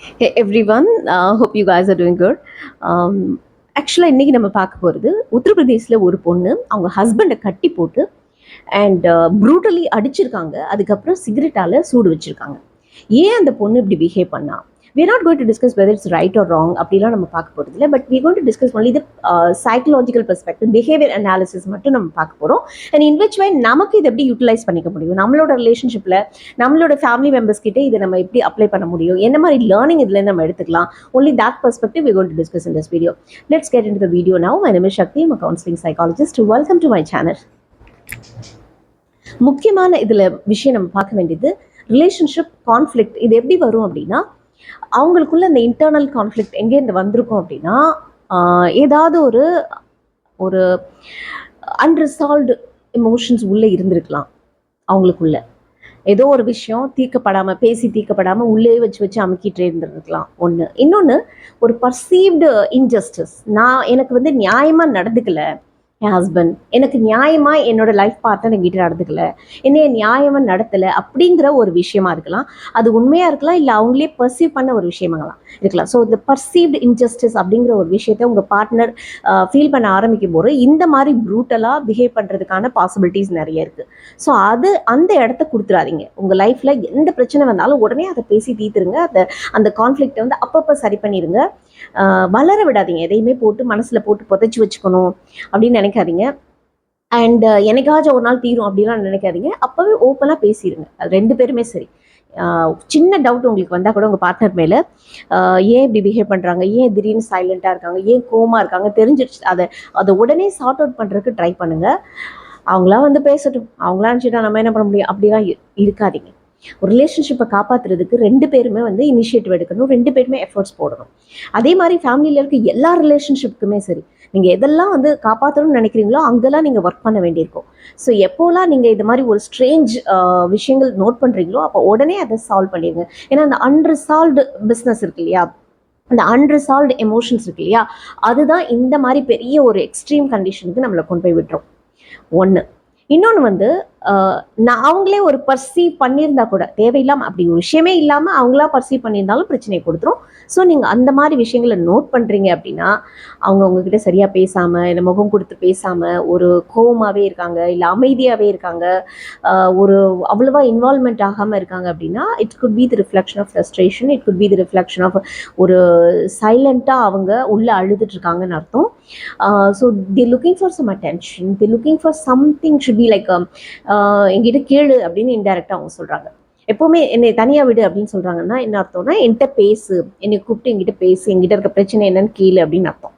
Hey everyone, hope you guys are doing good. ஆக்சுவலாக இன்றைக்கி நம்ம பார்க்க போகிறது உத்தரப்பிரதேசில் ஒரு பொண்ணு அவங்க ஹஸ்பண்டை கட்டி போட்டு அண்ட் ப்ரூட்டலி அடிச்சிருக்காங்க. அதுக்கப்புறம் சிகரெட்டால் சூடு வச்சுருக்காங்க. ஏன் அந்த பொண்ணு இப்படி பிஹேவ் பண்ணா? We are not going to discuss whether it's right or wrong அப்படிலாம் நம்ம பார்க்க போகிறது இல்லை. But we are going to discuss only the psychological perspective, behavior analysis மட்டும் நம்ம பார்க்க போகிறோம். அண்ட் இன் விச் வே நமக்கு இதை எப்படி யூட்டிலைஸ் பண்ணிக்க முடியும், நம்மளோட ரிலேஷன்ஷிப்பில் நம்மளோட ஃபேமிலி மெம்பர்ஸ் கிட்டே இதை நம்ம எப்படி அப்ளை பண்ண முடியும், என்ன மாதிரி லேர்னிங் இதுலேருந்து நம்ம எடுத்துக்கலாம். only that perspective we are going to discuss in this video. Let's get into the video now. My name is Shakti. I'm a counseling psychologist. Welcome to my channel. முக்கியமான இதில் விஷயம் நம்ம பார்க்க வேண்டியது ரிலேஷன்ஷிப் கான்ஃப்ளிக்ட். இது எப்படி வரும் அப்படின்னா, அவங்களுக்குள்ள இந்த இன்டர்னல் கான்ஃப்ளிக்ட் எங்கேருந்து வந்திருக்கும் அப்படின்னா, ஏதாவது ஒரு ஒரு அன்ரிசால்வ்டு எமோஷன்ஸ் உள்ளே இருந்திருக்கலாம். அவங்களுக்குள்ள ஏதோ ஒரு விஷயம் தீர்க்கப்படாமல், பேசி தீர்க்கப்படாமல் உள்ளே வச்சு அமுக்கிட்டே இருந்துருக்கலாம் ஒன்று. இன்னொன்று, ஒரு பர்சீவ்டு இன்ஜஸ்டிஸ். எனக்கு வந்து நியாயமாக நடந்துக்கலை என் ஹஸ்பண்ட், எனக்கு நியாயமாக என்னோட லைஃப் பார்ட்னர் என்கிட்ட நடந்துக்கல, என்னைய நியாயமாக நடத்தலை அப்படிங்கிற ஒரு விஷயமா இருக்கலாம். அது உண்மையாக இருக்கலாம், இல்லை அவங்களே பர்சீவ் பண்ண ஒரு விஷயமாகலாம் இருக்கலாம். ஸோ இந்த பர்சீவ்டு இன்ஜஸ்டிஸ் அப்படிங்கிற ஒரு விஷயத்த உங்கள் பார்ட்னர் ஃபீல் பண்ண ஆரம்பிக்கும் போது இந்த மாதிரி ப்ரூட்டலாக பிஹேவ் பண்ணுறதுக்கான பாசிபிலிட்டிஸ் நிறைய இருக்குது. ஸோ அந்த இடத்த கொடுத்துடாதீங்க. உங்கள் லைஃப்பில் எந்த பிரச்சனை வந்தாலும் உடனே அதை பேசி தீர்த்துருங்க. அந்த கான்ஃப்ளிக்டை வந்து அப்பப்போ சரி பண்ணிடுங்க. வளர விடாதீங்க. எதையுமே போட்டு மனசில் போட்டு புதைச்சி வச்சுக்கணும் அப்படின்னு நினைக்காதீங்க. அண்ட் என்னைக்காச்சும் ஒரு நாள் தீரும் அப்படிலாம் நினைக்காதீங்க. அப்போவே ஓப்பனாக பேசிடுங்க. அது ரெண்டு பேருமே சரி. சின்ன டவுட் உங்களுக்கு வந்தால் கூட உங்கள் பார்ட்னர் மேலே ஏன் இப்படி பிஹேவ் பண்ணுறாங்க, ஏன் திடீர்னு சைலண்ட்டாக இருக்காங்க, ஏன் கோவமாக இருக்காங்க தெரிஞ்சிடுச்சு, அதை உடனே சார்ட் அவுட் பண்ணுறதுக்கு ட்ரை பண்ணுங்கள். அவங்களாம் வந்து பேசட்டும், அவங்களாம் நினச்சிட்டா நம்ம என்ன பண்ண முடியும் அப்படிலாம் இருக்காதீங்க. ஒரு ரிலேஷன்ஷிப்பை காப்பாற்றுறதுக்கு ரெண்டு பேருமே வந்து இனிஷியேட்டிவ் எடுக்கணும், ரெண்டு பேருமே எஃபர்ட்ஸ் போடணும். அதே மாதிரி ஃபேமிலியில் இருக்க எல்லா ரிலேஷன்ஷிப்புக்குமே சரி, நீங்கள் எதெல்லாம் வந்து காப்பாற்றணும்னு நினைக்கிறீங்களோ அங்கெல்லாம் நீங்கள் ஒர்க் பண்ண வேண்டியிருக்கும். ஸோ எப்போலாம் நீங்கள் இது மாதிரி ஒரு ஸ்ட்ரேஞ்ச் விஷயங்கள் நோட் பண்ணுறீங்களோ அப்போ உடனே அதை சால்வ் பண்ணிடுங்க. ஏன்னா அந்த அன்ரிசால்வ்டு பிஸ்னஸ் இருக்கு இல்லையா, அந்த அன்ரிசால்வ்டு எமோஷன்ஸ் இருக்கு இல்லையா, அதுதான் இந்த மாதிரி பெரிய ஒரு எக்ஸ்ட்ரீம் கண்டிஷனுக்கு நம்மளை கொண்டு போய் விட்டுரும். ஒன்று. இன்னொன்று வந்து அவங்களே ஒரு பர்சீவ் பண்ணியிருந்தா கூட தேவையில்லாமல், அப்படி ஒரு விஷயமே இல்லாமல் அவங்களா பர்சீவ் பண்ணியிருந்தாலும் பிரச்சனையை கொடுத்துரும். ஸோ நீங்கள் அந்த மாதிரி விஷயங்களை நோட் பண்ணுறீங்க அப்படின்னா, அவங்க உங்ககிட்ட சரியாக பேசாமல், இல்லை முகம் கொடுத்து பேசாமல், ஒரு கோவமாகவே இருக்காங்க, இல்லை அமைதியாகவே இருக்காங்க, ஒரு அவ்வளோவா இன்வால்மெண்ட் ஆகாமல் இருக்காங்க அப்படின்னா, it could be the reflection of frustration, it could be the reflection of ஒரு சைலண்ட்டாக அவங்க உள்ளே அழுதுட்டு இருக்காங்கன்னு அர்த்தம். So the looking for some attention, the looking for something should be like என்கிட்ட கேளு அப்படின்னு இன்டைரக்டாக அவங்க சொல்கிறாங்க. எப்போவுமே என்னை தனியாக விடு அப்படின்னு சொல்கிறாங்கன்னா என்ன அர்த்தம்னா, என்கிட்ட பேசு, என்னை கூப்பிட்டு என்கிட்ட பேசு, என்கிட்ட இருக்க பிரச்சனை என்னன்னு கேளு அப்படின்னு அர்த்தம்.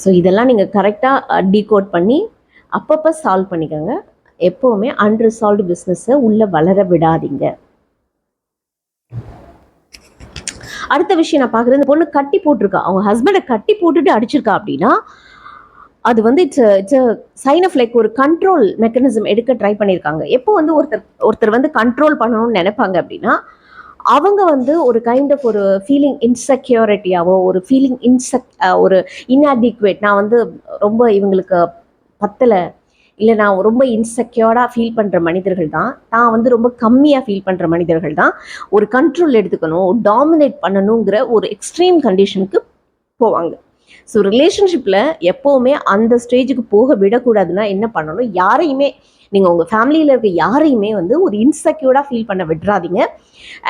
ஸோ இதெல்லாம் நீங்கள் கரெக்டாக டீகோட் பண்ணி அப்பப்போ சால்வ் பண்ணிக்கோங்க. எப்போவுமே அன்ரிசால்வ்டு பிஸ்னஸை உள்ளே வளர விடாதீங்க. அடுத்த விஷயம் நான் பார்க்குறேன், இந்த பொண்ணு கட்டி போட்டிருக்கா, அவங்க ஹஸ்பண்டை கட்டி போட்டுட்டு அடிச்சிருக்கா அப்படின்னா, அது வந்து இட்ஸ் சைன் ஆஃப் லைக் ஒரு கண்ட்ரோல் மெக்கானிசம் எடுக்க ட்ரை பண்ணியிருக்காங்க. எப்போ வந்து ஒருத்தர் வந்து கண்ட்ரோல் பண்ணணும்னு நினைப்பாங்க அப்படின்னா, அவங்க வந்து ஒரு கைண்ட் ஆஃப் ஒரு ஃபீலிங் இன்செக்யூரிட்டியாவோ, ஒரு ஃபீலிங் ஒரு இன்அடிக்வேட், நான் வந்து ரொம்ப இவங்களுக்கு பத்தலை, இல்லை நான் ரொம்ப இன்செக்யூர்டாக ஃபீல் பண்ணுற மனிதர்கள் தான், நான் வந்து ரொம்ப கம்மியாக ஃபீல் பண்ணுற மனிதர்கள் தான் ஒரு கண்ட்ரோல் எடுத்துக்கணும், டாமினேட் பண்ணணுங்கிற ஒரு எக்ஸ்ட்ரீம் கண்டிஷனுக்கு போவாங்க. ஸோ ரிலேஷன்ஷிப்பில் எப்போவுமே அந்த ஸ்டேஜுக்கு போக விடக்கூடாதுன்னா என்ன பண்ணணும், யாரையுமே நீங்கள் உங்கள் ஃபேமிலியில் இருக்க யாரையுமே வந்து ஒரு இன்செக்யூர்டாக ஃபீல் பண்ண விட்றாதீங்க.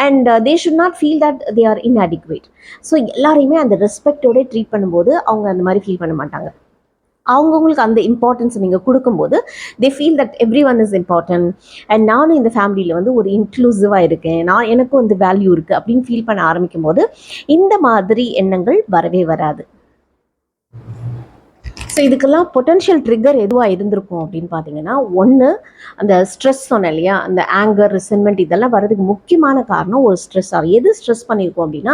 And they should not feel that they are inadequate. So எல்லாரையுமே அந்த ரெஸ்பெக்டோட ட்ரீட் பண்ணும்போது அவங்க அந்த மாதிரி ஃபீல் பண்ண மாட்டாங்க. அவங்கவுங்களுக்கு அந்த இம்பார்ட்டன்ஸ் நீங்கள் கொடுக்கும்போது they feel that every one is important, and நானும் இந்த ஃபேமிலியில் வந்து ஒரு இன்க்ளூசிவாக இருக்கேன், எனக்கும் வந்து வேல்யூ இருக்குது அப்படின்னு ஃபீல் பண்ண ஆரம்பிக்கும் போது இந்த மாதிரி எண்ணங்கள் வரவே வராது. ஸோ இதுக்கெல்லாம் பொட்டன்ஷியல் ட்ரிகர் எதுவாக இருந்திருக்கும் அப்படின்னு பார்த்தீங்கன்னா, ஒன்று அந்த ஸ்ட்ரெஸ் சொன்னேன் இல்லையா, அந்த ஆங்கர், ரிசன்மெண்ட் இதெல்லாம் வர்றதுக்கு முக்கியமான காரணம் ஒரு ஸ்ட்ரெஸ் ஆகும். எது ஸ்ட்ரெஸ் பண்ணியிருக்கோம் அப்படின்னா,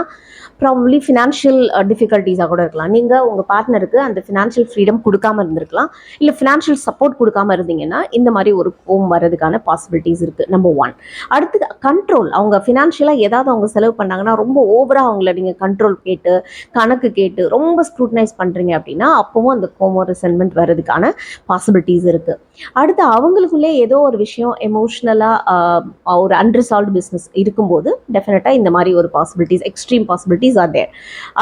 ப்ராபப்ளி ஃபினான்ஷியல் டிஃபிகல்ட்டிஸாக கூட இருக்கலாம். நீங்கள் உங்கள் பார்ட்னருக்கு அந்த ஃபினான்ஷியல் ஃப்ரீடம் கொடுக்காமல் இருந்திருக்கலாம், இல்லை ஃபினான்ஷியல் சப்போர்ட் கொடுக்காமல் இருந்தீங்கன்னா இந்த மாதிரி ஒரு கோவம் வர்றதுக்கான பாசிபிலிட்டிஸ் இருக்குது. Number one. அடுத்து கண்ட்ரோல். அவங்க ஃபினான்ஷியலாக ஏதாவது அவங்க செலவு பண்ணாங்கன்னா ரொம்ப ஓவராக அவங்கள நீங்கள் கண்ட்ரோல் கேட்டு, கணக்கு கேட்டு ரொம்ப ஸ்க்ரூட்டனைஸ் பண்ணுறீங்க அப்படின்னா அப்போவும் அந்த கோவம் கோவமோ ரிசென்ட்மெண்ட் வர்றதுக்கான பாசிபிலிட்டிஸ் இருக்குது. அடுத்து அவங்களுக்குள்ளே ஏதோ ஒரு விஷயம் எமோஷ்னலாக ஒரு அன்ரிசால்வ்டு பிஸ்னஸ் இருக்கும்போது டெஃபினட்டாக இந்த மாதிரி ஒரு possibilities, extreme possibilities are there.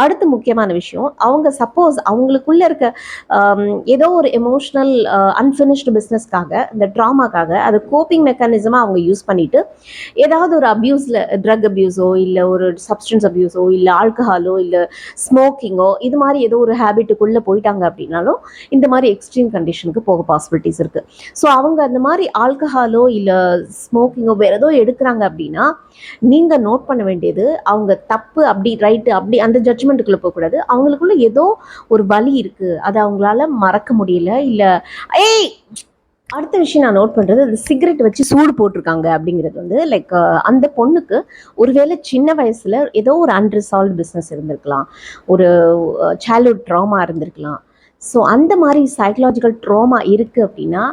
அடுத்து முக்கியமான விஷயம், அவங்க சப்போஸ் அவங்களுக்குள்ளே இருக்க ஏதோ ஒரு எமோஷ்னல் அன்ஃபினிஷ்டு பிஸ்னஸ்க்காக, இந்த ட்ராமாக்காக அது கோப்பிங் மெக்கானிசமாக அவங்க யூஸ் பண்ணிட்டு ஏதாவது ஒரு அப்யூஸில், ட்ரக் அப்யூஸோ இல்லை ஒரு சப்ஸ்டன்ஸ் அப்யூஸோ இல்லை ஆல்கஹாலோ இல்லை ஸ்மோக்கிங்கோ இது மாதிரி ஏதோ ஒரு ஹேபிட்டுக்குள்ளே போயிட்டாங்க அப்படின்னாலும் இந்த மாதிரி எக்ஸ்ட்ரீம் கண்டிஷனுக்கு போக பாசிபிலிட்டிஸ் இருக்குது. ஸோ அவங்க அந்த மாதிரி ஆல்கஹாலோ இல்லை ஸ்மோக்கிங்கோ வேறு ஏதோ எடுக்கிறாங்க அப்படின்னா நீங்கள் நோட் பண்ண வேண்டியது, அவங்க தப்பு அப்படி ரைட்டு அப்படி அந்த ஜட்ஜ்மெண்ட்டுக்குள்ளே போகக்கூடாது. அவங்களுக்குள்ள ஏதோ ஒரு வலி இருக்குது, அதை அவங்களால மறக்க முடியல. இல்லை அடுத்த விஷயம் நான் நோட் பண்ணுறது, அந்த சிகரெட் வச்சு சூடு போட்டிருக்காங்க அப்படிங்கிறது வந்து லைக் அந்த பொண்ணுக்கு ஒருவேளை சின்ன வயசில் ஏதோ ஒரு அன்ரிசால்வ்டு பிஸ்னஸ் இருந்திருக்கலாம், ஒரு சைல்ட்ஹுட் ட்ராமா இருந்திருக்கலாம். ஸோ அந்த மாதிரி சைக்கலாஜிக்கல் ட்ராமா இருக்குது அப்படின்னா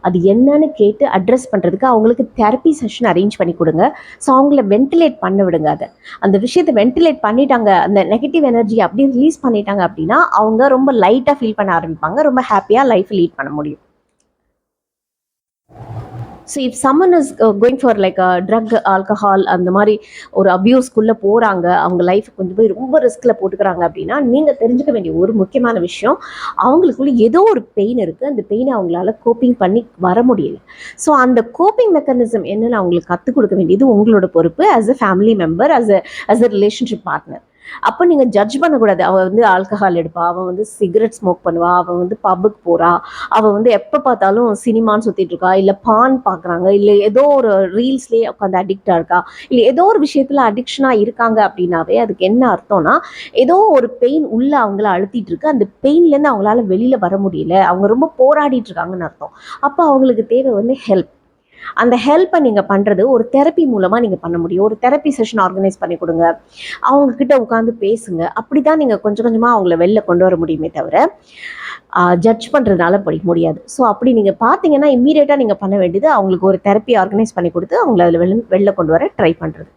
அது என்னன்னு கேட்டு அட்ரஸ் பண்ணுறதுக்கு அவங்களுக்கு தெரப்பி செஷன் அரேஞ்ச் பண்ணி கொடுங்க. ஸோ அவங்கள வென்டிலேட் பண்ண விடுங்க. அதை அந்த விஷயத்தை வென்டிலேட் பண்ணிட்டாங்க, அந்த நெகட்டிவ் எனர்ஜி அப்படி ரிலீஸ் பண்ணிட்டாங்க அப்படின்னா அவங்க ரொம்ப லைட்டாக ஃபீல் பண்ண ஆரம்பிப்பாங்க, ரொம்ப ஹாப்பியாக லைஃப் லீட் பண்ண முடியும். So if someone is going for like drug, alcohol அந்த மாதிரி ஒரு அப்யூஸ்க்குள்ளே போகிறாங்க, அவங்க லைஃப் கொஞ்சம் போய் ரொம்ப ரிஸ்கில் போட்டுக்கிறாங்க அப்படின்னா நீங்கள் தெரிஞ்சுக்க வேண்டிய ஒரு முக்கியமான விஷயம், அவங்களுக்குள்ள ஏதோ ஒரு பெயின் இருக்குது, அந்த பெயினை அவங்களால கோப்பிங் பண்ணி வர முடியல. ஸோ அந்த கோப்பிங் மெக்கானிசம் என்னன்னு அவங்களுக்கு கற்றுக் கொடுக்க வேண்டியது உங்களோட பொறுப்பு as a family member, as a relationship partner. அப்போ நீங்கள் ஜட்ஜ் பண்ணக்கூடாது. அவள் வந்து ஆல்கஹால் எடுப்பா, அவன் வந்து சிகரெட் ஸ்மோக் பண்ணுவா, அவன் வந்து பப்புக்கு போகிறா, அவள் வந்து எப்போ பார்த்தாலும் சினிமான்னு சுற்றிட்டு இருக்கா, இல்லை பான் பார்க்குறாங்க, இல்லை ஏதோ ஒரு ரீல்ஸ்லேயே உட்காந்து அடிக்டாக இருக்கா, இல்லை ஏதோ ஒரு விஷயத்தில் அடிக்ஷனாக இருக்காங்க அப்படின்னாவே அதுக்கு என்ன அர்த்தம்னா ஏதோ ஒரு பெயின் உள்ள அவங்கள அழுத்திட்டு இருக்கு, அந்த பெயின்லேருந்து அவங்களால வெளியில் வர முடியல, அவங்க ரொம்ப போராடிட்டு இருக்காங்கன்னு அர்த்தம். அப்போ அவங்களுக்கு தேவை வந்து ஹெல்ப். அந்த ஹெல்ப்பை நீங்கள் பண்ணுறது ஒரு தெரப்பி மூலமாக நீங்கள் பண்ண முடியும். ஒரு தெரப்பி செஷன் ஆர்கனைஸ் பண்ணி கொடுங்க, அவங்கக்கிட்ட உட்காந்து பேசுங்க. அப்படி தான் நீங்கள் கொஞ்சம் கொஞ்சமாக அவங்கள வெளில கொண்டு வர முடியுமே தவிர ஜட்ஜ் பண்ணுறதுனால படிக்க முடியாது. ஸோ அப்படி நீங்கள் பார்த்தீங்கன்னா இம்மீடியட்டாக நீங்கள் பண்ண வேண்டியது அவங்களுக்கு ஒரு தெரப்பி ஆர்கனைஸ் பண்ணி கொடுத்து அவங்கள அதில் வெளில கொண்டு வர ட்ரை பண்ணுறது.